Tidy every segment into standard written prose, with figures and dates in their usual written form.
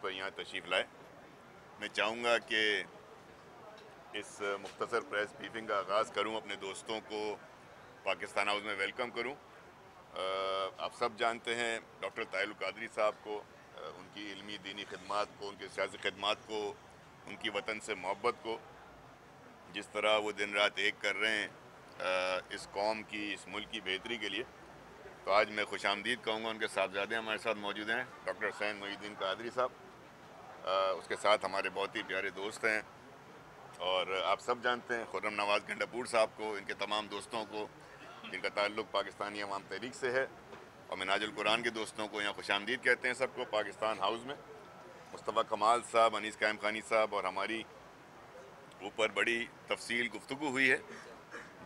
पर यहाँ तशरीफ़ लाए। मैं चाहूँगा कि इस मुख्तसर प्रेस ब्रीफिंग का आगाज़ करूँ, अपने दोस्तों को पाकिस्तान हाउस में वेलकम करूँ। आप सब जानते हैं डॉक्टर ताहिर कादरी साहब को, उनकी इल्मी दीनी खिदमात को, उनकी सियासी खिदमात को, उनकी वतन से मोहब्बत को, जिस तरह वो दिन रात एक कर रहे हैं इस कौम की, इस मुल्क की बेहतरी के लिए। तो आज मैं खुश आमदीद कहूँगा। उनके साहबजादे हमारे साथ मौजूद हैं, डॉक्टर हुसैन मोइनुद्दीन कादरी साहब, उसके साथ हमारे बहुत ही प्यारे दोस्त हैं और आप सब जानते हैं खुर्रम नवाज़ गंडापुर साहब को, इनके तमाम दोस्तों को जिनका ताल्लुक़ पाकिस्तानी अवाम तहरीक से है, और मिनाजुल कुरान के दोस्तों को यहाँ खुश आमदीद कहते हैं सबको पाकिस्तान हाउस में। मुस्तफ़ा कमाल साहब, अनीस कायम खानी साहब और हमारी ऊपर बड़ी तफसील गुफ्तगू हुई है,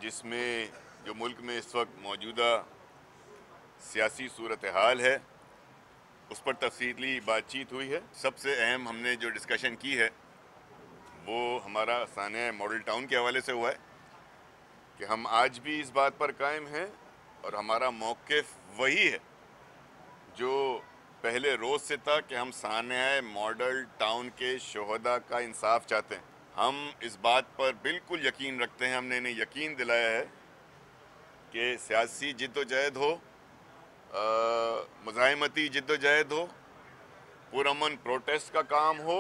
जिसमें जो मुल्क में इस वक्त मौजूदा सियासी सूरत हाल है उस पर तफसीली बातचीत हुई है। सबसे अहम हमने जो डिस्कशन की है वो हमारा सानिया मॉडल टाउन के हवाले से हुआ है कि हम आज भी इस बात पर कायम हैं और हमारा मौक़िफ़ वही है जो पहले रोज़ से था कि हम सानिया मॉडल टाउन के शोहदा का इंसाफ चाहते हैं। हम इस बात पर बिल्कुल यकीन रखते हैं, हमने इन्हें यकीन दिलाया है कि सियासी जिद्दोजहद हो, मुज़ाहिमती जिद्दोजहद हो, पुरअमन प्रोटेस्ट का काम हो,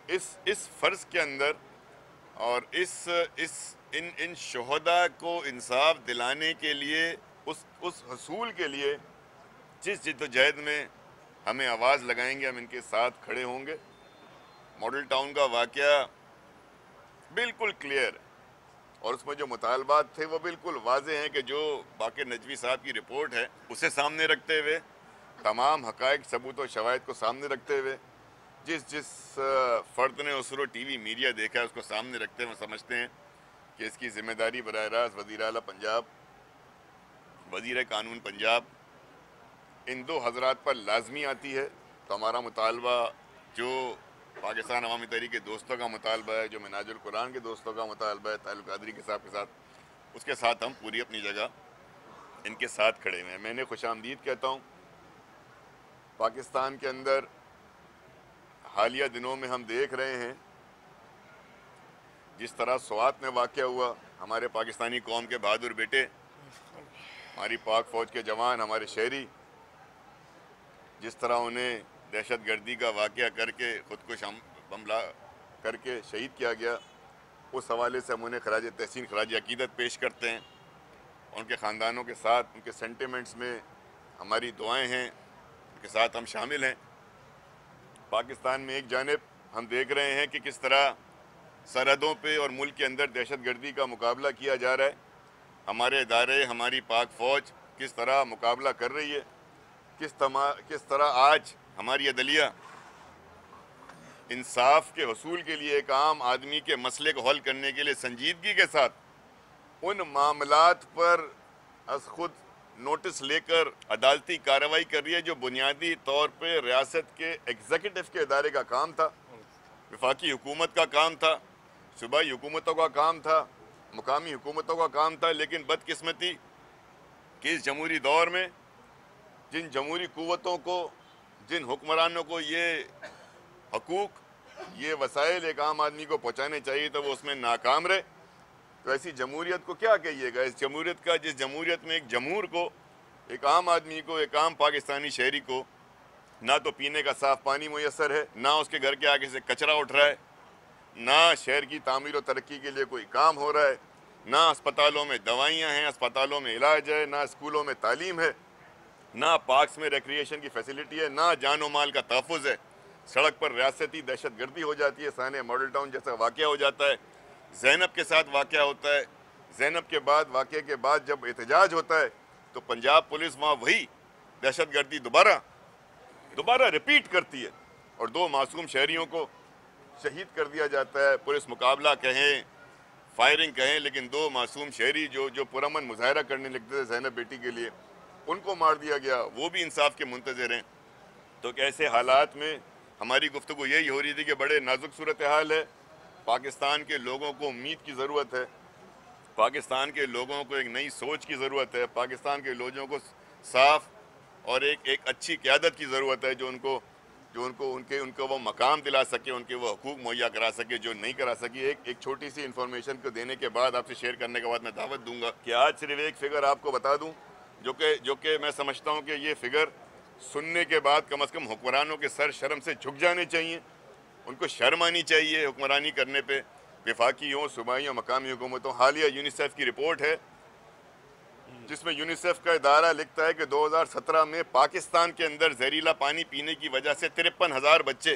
इस फ़र्ज़ के अंदर और इन शोहदा को इंसाफ दिलाने के लिए, उस हसूल के लिए जिस जिद्दोजहद में हमें आवाज़ लगाएंगे, हम इनके साथ खड़े होंगे। मॉडल टाउन का वाक़या बिल्कुल क्लियर है और उसमें जो मुतालबात थे वो बिल्कुल वाज़े हैं कि जो बाक़िर नजवी साहब की रिपोर्ट है उसे सामने रखते हुए, तमाम हक़ाइक़, सबूत और शवाहिद को सामने रखते हुए, जिस फ़र्द ने उसरो टीवी मीडिया देखा है उसको सामने रखते हुए समझते हैं कि इसकी ज़िम्मेदारी बराह रास्त वज़ीर आला पंजाब, वज़ीर कानून पंजाब, इन दो हज़रात पर लाजमी आती है। तो हमारा मुतालबा, जो पाकिस्तान अवामी तहरीक के दोस्तों का मुतालबा है, जो मिनाजुल कुरान के दोस्तों का मुतालबा है ताहिर कादरी के साहब के साथ, उसके साथ हम पूरी अपनी जगह इनके साथ खड़े हुए हैं। मैंने खुश आमदीद कहता हूँ। पाकिस्तान के अंदर हालिया दिनों में हम देख रहे हैं जिस तरह स्वात में वाक़या हुआ, हमारे पाकिस्तानी कौम के बहादुर बेटे, हमारी पाक फ़ौज के जवान, हमारे शहरी, जिस तरह उन्हें दहशत गर्दी का वाक़या करके ख़ुदकुश हमला करके शहीद किया गया, उस हवाले से हम उन्हें खराज तहसीन, खराज अकीदत पेश करते हैं। उनके ख़ानदानों के साथ, उनके सेंटिमेंट्स में हमारी दुआएं हैं, उनके साथ हम शामिल हैं। पाकिस्तान में एक जानिब हम देख रहे हैं कि किस तरह सरहदों पे और मुल्क के अंदर दहशत गर्दी का मुकाबला किया जा रहा है। हमारे इदारे, हमारी पाक फ़ौज किस तरह मुकाबला कर रही है, किस तरह आज हमारी अदलिया इंसाफ के हसूल के लिए, एक आम आदमी के मसले को हल करने के लिए संजीदगी के साथ उन मामलात पर अस खुद नोटिस लेकर अदालती कार्रवाई कर रही है जो बुनियादी तौर पे रियासत के एग्जीक्यूटिव के इदारे का काम था, वफाकी हुकूमत का काम था, सूबाई हुकूमतों का काम था, मुकामी हुकूमतों का काम था। लेकिन बदकिस्मती कि इस जमहूरी दौर में जिन जमहूरी कुव्वतों को, जिन हुक्मरानों को ये हकूक़, ये वसाइल एक आम आदमी को पहुँचाने चाहिए तो वो उसमें नाकाम रहे। तो ऐसी जमहूरियत को क्या कहिएगा? इस जमहूरियत का, जिस जमहूरियत में एक जमहूर को, एक आम आदमी को, एक आम पाकिस्तानी शहरी को ना तो पीने का साफ़ पानी मुयसर है, ना उसके घर के आगे से कचरा उठ रहा है, ना शहर की तामीर और तरक्की के लिए कोई काम हो रहा है, ना अस्पतालों में दवाइयाँ हैं, अस्पतालों में इलाज है, ना स्कूलों में तालीम है, ना पार्क्स में रिक्रिएशन की फैसिलिटी है, ना जान व माल का तहफ़्फ़ुज़ है। सड़क पर रियासती दहशत गर्दी हो जाती है, सानिया मॉडल टाउन जैसा वाक़या हो जाता है, ज़ैनब के साथ वाक़या होता है, ज़ैनब के बाद, वाक़े के बाद जब एहतजाज होता है तो पंजाब पुलिस वहाँ वही दहशत गर्दी दोबारा रिपीट करती है और दो मासूम शहरियों को शहीद कर दिया जाता है। पुलिस मुकाबला कहें, फायरिंग कहें, लेकिन दो मासूम शहरी जो पुरअमन मुजाहरा करने लगते थे ज़ैनब बेटी के लिए, उनको मार दिया गया, वो भी इंसाफ के मुंतज़िर हैं। तो कैसे हालात में हमारी गुफ्तगू यही हो रही थी कि बड़े नाजुक सूरत हाल है, पाकिस्तान के लोगों को उम्मीद की ज़रूरत है, पाकिस्तान के लोगों को एक नई सोच की ज़रूरत है, पाकिस्तान के लोगों को साफ़ और एक अच्छी क़यादत की ज़रूरत है कि उनको वो मकाम दिला सके, उनके वो हकूक़ मुहैया करा सके जो नहीं करा सकी। एक छोटी सी इन्फॉर्मेशन को देने के बाद, आपसे शेयर करने के बाद मैं दावत दूंगा कि आज सिर्फ एक फ़िगर आपको बता दूं जो कि मैं समझता हूं कि ये फ़िगर सुनने के बाद कम से कम हुक्मरानों के सर शर्म से झुक जाने चाहिए, उनको शर्म आनी चाहिए हुक्मरानी करने पे, वफाकी हो, सूबाई हो, मकामी हुकूमतों। हालिया यूनिसेफ की रिपोर्ट है जिसमें यूनिसेफ का इदारा लिखता है कि 2017 में पाकिस्तान के अंदर जहरीला पानी पीने की वजह से 53,000 बच्चे,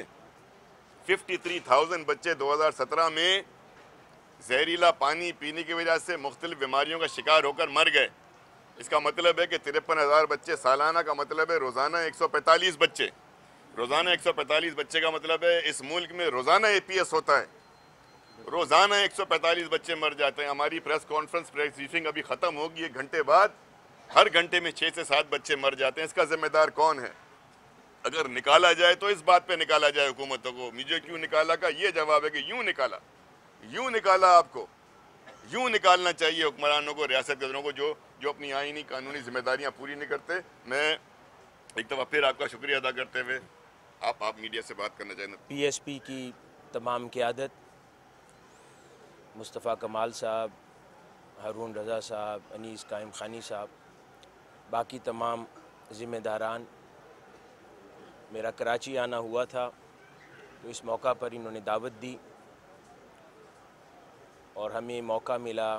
53,000 बच्चे 2017 में जहरीला पानी पीने की वजह से मुख्तलिफ बीमारियों का शिकार होकर मर गए। इसका मतलब है कि 53,000 बच्चे सालाना का मतलब है रोज़ाना 145 बच्चे, रोज़ाना 145 बच्चे का मतलब है इस मुल्क में रोज़ाना APS होता है, रोज़ाना 145 बच्चे मर जाते हैं। हमारी प्रेस कॉन्फ्रेंस, प्रेस ब्रीफिंग अभी ख़त्म होगी, 1 घंटे बाद हर घंटे में 6 से 7 बच्चे मर जाते हैं। इसका जिम्मेदार कौन है? अगर निकाला जाए तो इस बात पे निकाला जाए हुकूमतों को। मुझे क्यों निकाला का ये जवाब है कि यूँ निकाला आपको, यूँ निकालना चाहिए हुक्मरानों को, रियासत के लोगों को जो अपनी आईनी कानूनी जिम्मेदारियाँ पूरी नहीं करते। मैं एक दफ़ा फिर आपका शुक्रिया अदा करते हुए आप मीडिया से बात करना चाहें। PSP की तमाम क़यादत, मुस्तफ़ा कमाल साहब, हारून रज़ा साहब, अनीस कायम खानी साहब, बाकी तमाम ज़िम्मेदारान, मेरा कराची आना हुआ था तो इस मौका पर इन्होंने दावत दी और हमें मौका मिला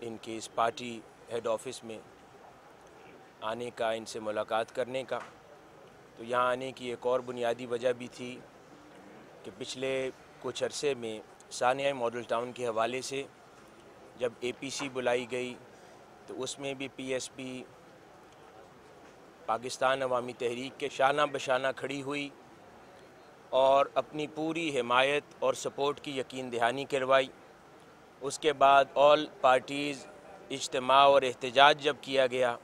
इनके इस पार्टी हेड ऑफिस में आने का, इनसे मुलाकात करने का। तो यहाँ आने की एक और बुनियादी वजह भी थी कि पिछले कुछ अरसे में सानिया मॉडल टाउन के हवाले से जब APC बुलाई गई तो उसमें भी PSP पाकिस्तान अवामी तहरीक के शाना बशाना खड़ी हुई और अपनी पूरी हिमायत और सपोर्ट की यकीन दहानी करवाई। उसके बाद ऑल पार्टीज़ इज्तिमा और एहतजाज जब किया गया,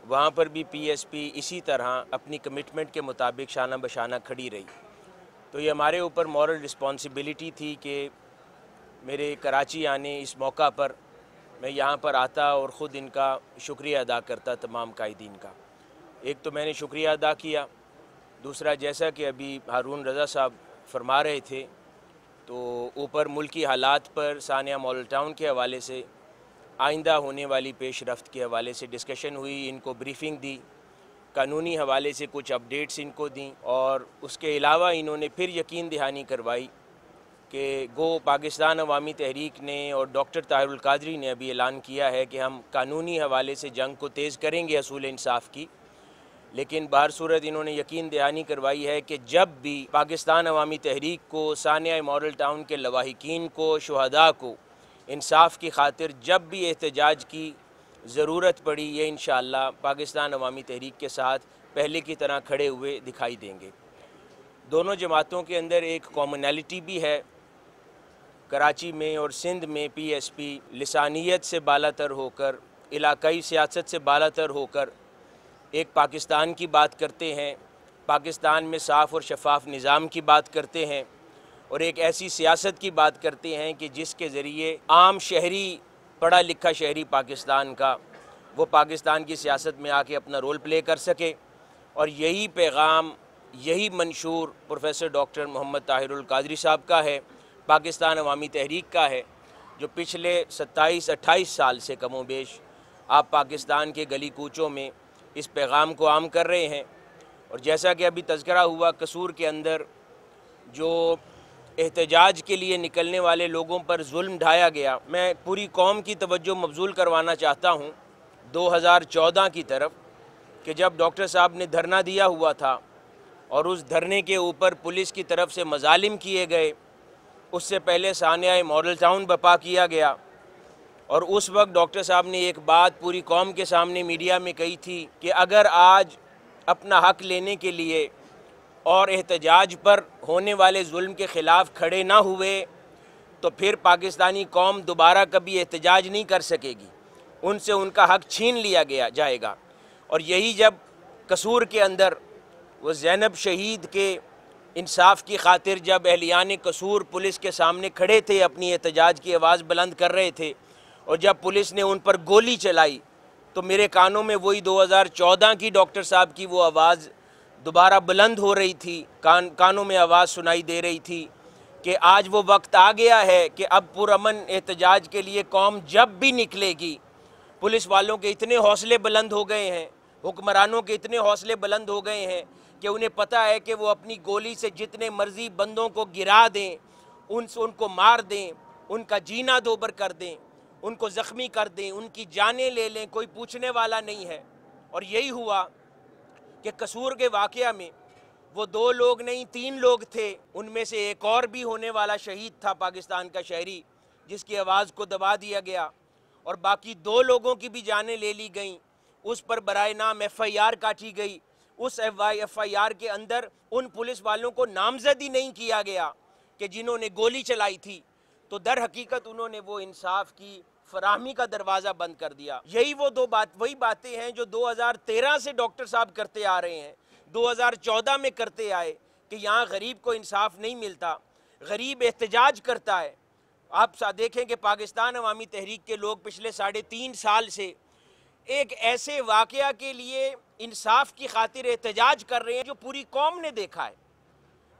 वहाँ पर भी PSP इसी तरह अपनी कमिटमेंट के मुताबिक शाना बशाना खड़ी रही। तो ये हमारे ऊपर मॉरल रिस्पॉन्सिबिलिटी थी कि मेरे कराची आने इस मौका पर मैं यहाँ पर आता और ख़ुद इनका शुक्रिया अदा करता तमाम कायदीन का। एक तो मैंने शुक्रिया अदा किया, दूसरा जैसा कि अभी हारून रज़ा साहब फरमा रहे थे तो ऊपर मुल्की हालात पर सानिया मॉडल टाउन के हवाले से, आइंदा होने वाली पेशरफ्त के हवाले से डिस्कशन हुई, इनको ब्रीफिंग दी, कानूनी हवाले से कुछ अपडेट्स इनको दी और उसके अलावा इन्होंने फिर यकीन दहानी करवाई कि गो पाकिस्तान अवामी तहरीक ने और डॉक्टर ताहिरुल कादरी ने अभी ऐलान किया है कि हम कानूनी हवाले से जंग को तेज़ करेंगे असूल इंसाफ की। लेकिन बाहर सूरत इन्होंने यकीन दहानी करवाई है कि जब भी पाकिस्तान अवामी तहरीक को, सानिया मॉडल टाउन के लवाहिकीन को, शुहदा को इंसाफ की खातिर जब भी एहतजाज की ज़रूरत पड़ी, ये इंशाअल्लाह पाकिस्तान अवामी तहरीक के साथ पहले की तरह खड़े हुए दिखाई देंगे। दोनों जमातों के अंदर एक कॉमनैलिटी भी है। कराची में और सिंध में PSP लिसानियत से बालातर होकर, इलाकाई सियासत से बालातर होकर एक पाकिस्तान की बात करते हैं, पाकिस्तान में साफ़ और शफाफ निज़ाम की बात करते हैं और एक ऐसी सियासत की बात करते हैं कि जिसके ज़रिए आम शहरी, पढ़ा लिखा शहरी पाकिस्तान का, वो पाकिस्तान की सियासत में आके अपना रोल प्ले कर सके। और यही पैगाम, यही मंशूर प्रोफेसर डॉक्टर मोहम्मद ताहिरुल कादरी साहब का है, पाकिस्तान अवामी तहरीक का है, जो पिछले 27-28 साल से कमोबेश आप पाकिस्तान के गली कूचों में इस पैगाम को आम कर रहे हैं। और जैसा कि अभी तज़किरा हुआ, कसूर के अंदर जो एहतजाज के लिए निकलने वाले लोगों पर जुल्म ढाया गया, मैं पूरी कौम की तवज्जो मबजूल करवाना चाहता हूँ 2014 की तरफ कि जब डॉक्टर साहब ने धरना दिया हुआ था और उस धरने के ऊपर पुलिस की तरफ से मजालिम किए गए। उससे पहले सानिया मॉडल टाउन बपा किया गया और उस वक्त डॉक्टर साहब ने एक बात पूरी कौम के सामने मीडिया में कही थी कि अगर आज अपना हक लेने के लिए और एहतजाज पर होने वाले जुल्म के ख़िलाफ़ खड़े ना हुए तो फिर पाकिस्तानी कौम दोबारा कभी एहतजाज नहीं कर सकेगी, उनसे उनका हक छीन लिया जाएगा। और यही जब कसूर के अंदर वो ज़ैनब शहीद के इंसाफ की खातिर जब अहलियान कसूर पुलिस के सामने खड़े थे, अपनी एहतजाज की आवाज़ बुलंद कर रहे थे और जब पुलिस ने उन पर गोली चलाई तो मेरे कानों में वही 2014 की डॉक्टर साहब की वो आवाज़ दोबारा बुलंद हो रही थी, कानों में आवाज़ सुनाई दे रही थी कि आज वो वक्त आ गया है कि अब पुरअमन एहतजाज के लिए कौम जब भी निकलेगी, पुलिस वालों के इतने हौसले बुलंद हो गए हैं, हुक्मरानों के इतने हौसले बुलंद हो गए हैं कि उन्हें पता है कि वो अपनी गोली से जितने मर्जी बंदों को गिरा दें, उनको मार दें, उनका जीना दोबर कर दें, उनको ज़ख्मी कर दें, उनकी जानें ले लें, कोई पूछने वाला नहीं है। और यही हुआ कि कसूर के वाक़या में वो 2 लोग नहीं 3 लोग थे, उनमें से एक और भी होने वाला शहीद था पाकिस्तान का शहरी, जिसकी आवाज़ को दबा दिया गया, और बाकी 2 लोगों की भी जानें ले ली गईं। उस पर बराए नाम FIR काटी गई। उस FIR के अंदर उन पुलिस वालों को नामजद ही नहीं किया गया कि जिन्होंने गोली चलाई थी, तो दर हकीकत उन्होंने वो इंसाफ की फराहमी का दरवाज़ा बंद कर दिया। यही वो वही बातें हैं जो 2013 से डॉक्टर साहब करते आ रहे हैं, 2014 में करते आए कि यहाँ गरीब को इंसाफ नहीं मिलता, गरीब एहतजाज करता है। आप देखें कि पाकिस्तान अवामी तहरीक के लोग पिछले 3.5 साल से एक ऐसे वाक़या के लिए इंसाफ की खातिर एहतजाज कर रहे हैं जो पूरी कौम ने देखा है,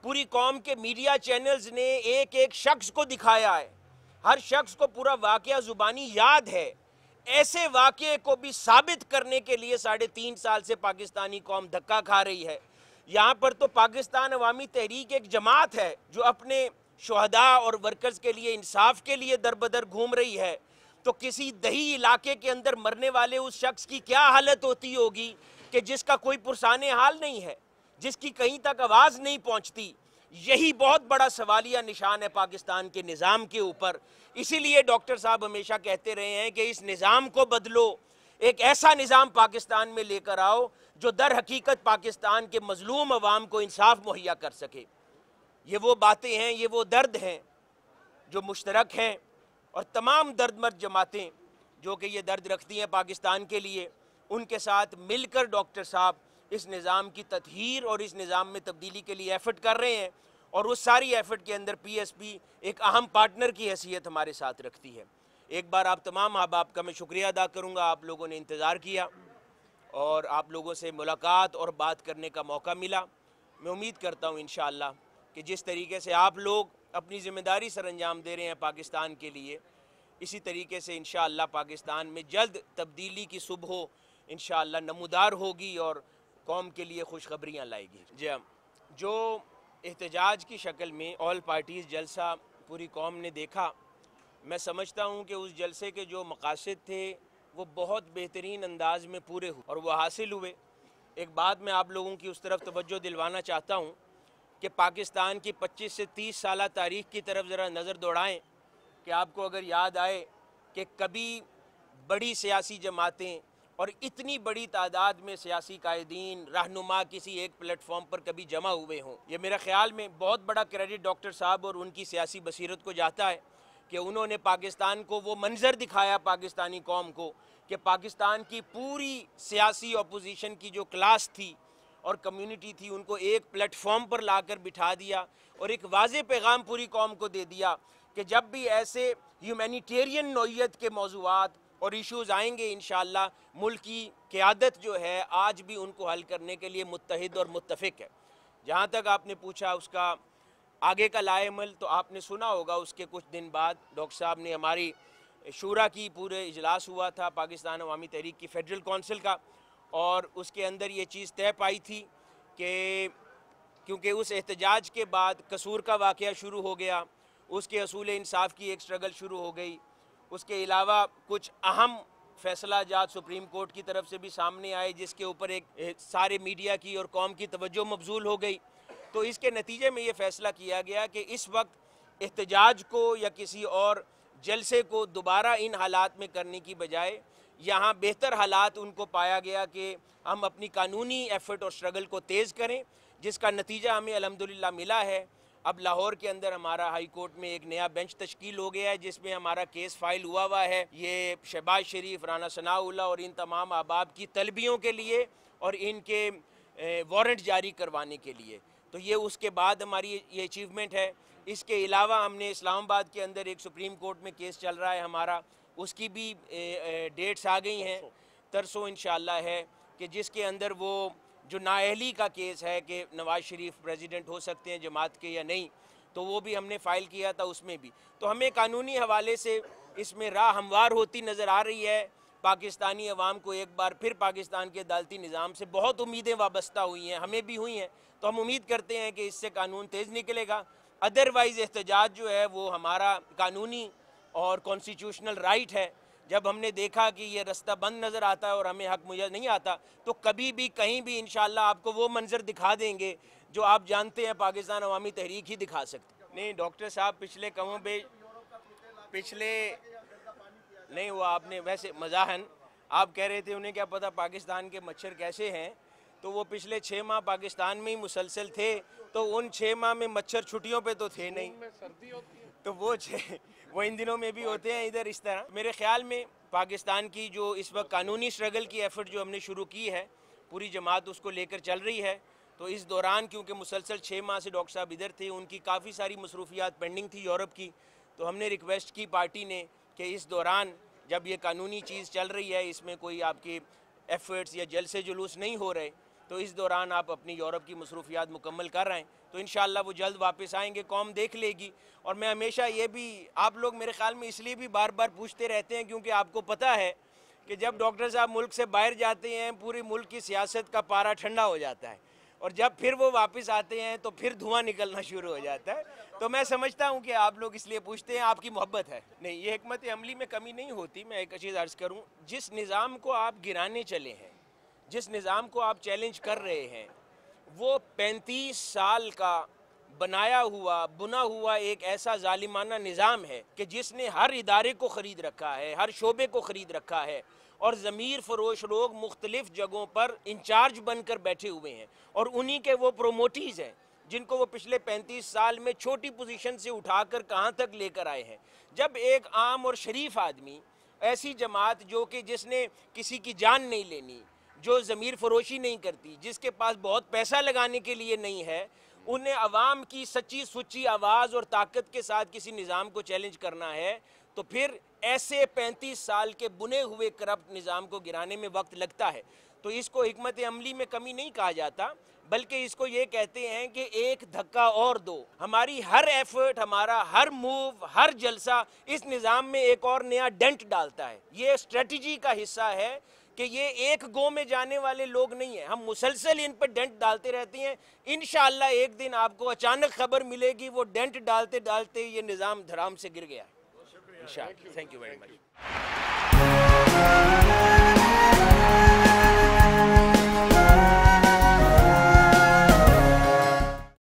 पूरी कौम के मीडिया चैनल्स ने एक एक शख्स को दिखाया है, हर शख्स को पूरा वाक़या ज़ुबानी याद है। ऐसे वाक़े को भी साबित करने के लिए 3.5 साल से पाकिस्तानी कौम धक्का खा रही है। यहाँ पर तो पाकिस्तान अवामी तहरीक एक जमात है जो अपने शुहदा और वर्कर्स के लिए इंसाफ के लिए दर बदर घूम रही है, तो किसी दही इलाके के अंदर मरने वाले उस शख्स की क्या हालत होती होगी कि जिसका कोई पुरसाने हाल नहीं है, जिसकी कहीं तक आवाज़ नहीं पहुँचती। यही बहुत बड़ा सवालिया निशान है पाकिस्तान के निज़ाम के ऊपर। इसीलिए डॉक्टर साहब हमेशा कहते रहे हैं कि इस निज़ाम को बदलो, एक ऐसा निज़ाम पाकिस्तान में लेकर आओ जो दर हकीकत पाकिस्तान के मजलूम अवाम को इंसाफ मुहैया कर सके। ये वो बातें हैं, ये वो दर्द हैं जो मुश्तरक हैं, और तमाम दर्दमर्द जमातें जो कि ये दर्द रखती हैं पाकिस्तान के लिए, उनके साथ मिलकर डॉक्टर साहब इस निज़ाम की तत्हीर और इस निज़ाम में तब्दीली के लिए एफ़र्ट कर रहे हैं। और उस सारी एफ़र्ट के अंदर PSP एक अहम पार्टनर की हैसियत हमारे साथ रखती है। एक बार आप तमाम अहबाब का मैं शुक्रिया अदा करूँगा, आप लोगों ने इंतज़ार किया और आप लोगों से मुलाकात और बात करने का मौका मिला। मैं उम्मीद करता हूँ इंशाअल्लाह कि जिस तरीके से आप लोग अपनी ज़िम्मेदारी सर अंजाम दे रहे हैं पाकिस्तान के लिए, इसी तरीके से इंशाअल्लाह पाकिस्तान में जल्द तब्दीली की सुबह इंशाअल्लाह नमूदार होगी और कौम के लिए खुशखबरियाँ लाएगी। जी हाँ, जो एहतजाज की शक्ल में ऑल पार्टीज़ जलसा पूरी कौम ने देखा, मैं समझता हूँ कि उस जलसे के जो मकासद थे वो बहुत बेहतरीन अंदाज में पूरे हुए और वो हासिल हुए। एक बात मैं आप लोगों की उस तरफ तवज्जो दिलवाना चाहता हूँ कि पाकिस्तान की 25 से 30 साल तारीख़ की तरफ ज़रा नज़र दौड़ाएँ कि आपको अगर याद आए कि कभी बड़ी सियासी जमातें और इतनी बड़ी तादाद में सियासी कायदीन रहनुमा किसी एक प्लेटफॉर्म पर कभी जमा हुए हों। ये मेरा ख्याल में बहुत बड़ा क्रेडिट डॉक्टर साहब और उनकी सियासी बसीरत को जाता है कि उन्होंने पाकिस्तान को वो मंजर दिखाया, पाकिस्तानी कौम को, कि पाकिस्तान की पूरी सियासी अपोजिशन की जो क्लास थी और कम्युनिटी थी, उनको एक प्लेटफॉर्म पर लाकर बिठा दिया और एक वाज़े पैगाम पूरी कौम को दे दिया कि जब भी ऐसे ह्यूमैनिटेरियन नौइयत के मौज़ूआत और इश्यूज़ आएंगे, इंशाअल्लाह मुल्क की क़यादत जो है आज भी उनको हल करने के लिए मुत्तहिद और मुत्तफ़िक है। जहाँ तक आपने पूछा उसका आगे का लाएमल, तो आपने सुना होगा उसके कुछ दिन बाद डॉक्टर साहब ने हमारी शूरा की पूरे इजलास हुआ था पाकिस्तान अवामी तहरीक की फ़ेडरल कौंसिल का, और उसके अंदर ये चीज़ तय पाई थी कि क्योंकि उस एहतजाज के बाद कसूर का वाक़या शुरू हो गया, उसके असूल इंसाफ की एक स्ट्रगल शुरू हो गई। उसके अलावा कुछ अहम फ़ैसला जात सुप्रीम कोर्ट की तरफ से भी सामने आए जिसके ऊपर एक सारे मीडिया की और कौम की तवज्जो मबजूल हो गई। तो इसके नतीजे में ये फ़ैसला किया गया कि इस वक्त एहतजाज को या किसी और जलसे को दोबारा इन हालात में करने की बजाय यहाँ बेहतर हालात उनको पाया गया कि हम अपनी कानूनी एफ़र्ट और स्ट्रगल को तेज़ करें, जिसका नतीजा हमें अल्हम्दुलिल्लाह मिला है। अब लाहौर के अंदर हमारा हाई कोर्ट में एक नया बेंच तश्कील हो गया है जिसमें हमारा केस फाइल हुआ है। ये शहबाज शरीफ, राना सनाउल्लाह और इन तमाम अहबाब की तलबियों के लिए और इनके वारंट जारी करवाने के लिए। तो ये उसके बाद हमारी ये अचीवमेंट है। इसके अलावा हमने इस्लामाबाद के अंदर एक सुप्रीम कोर्ट में केस चल रहा है हमारा, उसकी भी डेट्स आ गई हैं, तरसों इंशाअल्लाह है, कि जिसके अंदर वो जो नाअहली का केस है कि नवाज़ शरीफ प्रेसिडेंट हो सकते हैं जमात के या नहीं, तो वो भी हमने फ़ाइल किया था उसमें भी। तो हमें कानूनी हवाले से इसमें राह हमवार होती नज़र आ रही है। पाकिस्तानी अवाम को एक बार फिर पाकिस्तान के अदालती निज़ाम से बहुत उम्मीदें वाबस्ता हुई हैं, हमें भी हुई हैं। तो हम उम्मीद करते हैं कि इससे कानून तेज़ निकलेगा। अदरवाइज़ एहतजाज जो है वो हमारा कानूनी और कॉन्स्टिट्यूशनल राइट है। जब हमने देखा कि ये रास्ता बंद नज़र आता है और हमें हक मुहैया नहीं आता, तो कभी भी कहीं भी इंशाअल्लाह आपको वो मंजर दिखा देंगे जो आप जानते हैं पाकिस्तान अवामी तहरीक ही दिखा सकते। नहीं डॉक्टर साहब, पिछले कमों पे पिछले नहीं हुआ, आपने वैसे मजाहन आप कह रहे थे उन्हें क्या पता पाकिस्तान के मच्छर कैसे हैं, तो वो पिछले 6 माह पाकिस्तान में ही मुसलसल थे, तो उन 6 माह में मच्छर छुट्टियों पे तो थे नहीं, तो वो इन दिनों में भी होते हैं इधर इस तरह। मेरे ख्याल में पाकिस्तान की जो इस वक्त कानूनी स्ट्रगल की एफर्ट जो हमने शुरू की है, पूरी जमात उसको लेकर चल रही है। तो इस दौरान क्योंकि मुसलसल 6 माह से डॉक्टर साहब इधर थे, उनकी काफ़ी सारी मसरूफियात पेंडिंग थी यूरोप की, तो हमने रिक्वेस्ट की पार्टी ने कि इस दौरान जब ये कानूनी चीज़ चल रही है, इसमें कोई आपके एफर्ट्स या जलसे जुलूस नहीं हो रहे, तो इस दौरान आप अपनी यूरोप की मसरूफियात मुकम्मल कर रहे हैं, तो इंशाअल्लाह वो जल्द वापस आएंगे, कौम देख लेगी। और मैं हमेशा ये भी, आप लोग मेरे ख्याल में इसलिए भी बार बार पूछते रहते हैं क्योंकि आपको पता है कि जब डॉक्टर साहब मुल्क से बाहर जाते हैं, पूरे मुल्क की सियासत का पारा ठंडा हो जाता है, और जब फिर वो वापस आते हैं तो फिर धुआं निकलना शुरू हो जाता है। तो मैं समझता हूँ कि आप लोग इसलिए पूछते हैं, आपकी मोहब्बत है। नहीं, ये हिकमत अमली में कमी नहीं होती। मैं एक चीज़ अर्ज़ करूँ, जिस निज़ाम को आप गिराने चले हैं, जिस निज़ाम को आप चैलेंज कर रहे हैं, वो 35 साल का बनाया हुआ बुना हुआ एक ऐसा जालिमाना निज़ाम है कि जिसने हर इदारे को ख़रीद रखा है, हर शोबे को ख़रीद रखा है, और ज़मीर फरोश लोग मुख्तलिफ़ जगहों पर इंचार्ज बनकर बैठे हुए हैं, और उन्हीं के वो प्रोमोटीज़ हैं जिनको वो पिछले 35 साल में छोटी पोजीशन से उठाकर कहाँ तक लेकर आए हैं। जब एक आम और शरीफ आदमी, ऐसी जमात जो कि जिसने किसी की जान नहीं लेनी, जो ज़मीर फरोशी नहीं करती, जिसके पास बहुत पैसा लगाने के लिए नहीं है, उन्हें अवाम की सच्ची सुच्ची आवाज़ और ताकत के साथ किसी निज़ाम को चैलेंज करना है, तो फिर ऐसे 35 साल के बुने हुए करप्ट निज़ाम को गिराने में वक्त लगता है। तो इसको हिकमत अमली में कमी नहीं कहा जाता, बल्कि इसको ये कहते हैं कि एक धक्का और दो। हमारी हर एफर्ट, हमारा हर मूव, हर जलसा इस निज़ाम में एक और नया डेंट डालता है। ये स्ट्रेटजी का हिस्सा है कि ये एक गो में जाने वाले लोग नहीं हैं, हम मुसलसल इन पर डेंट डालते रहते हैं। इंशाअल्लाह एक दिन आपको अचानक खबर मिलेगी वो डेंट डालते डालते ये निज़ाम धराम से गिर गया। इंशाअल्लाह। Thank you very much.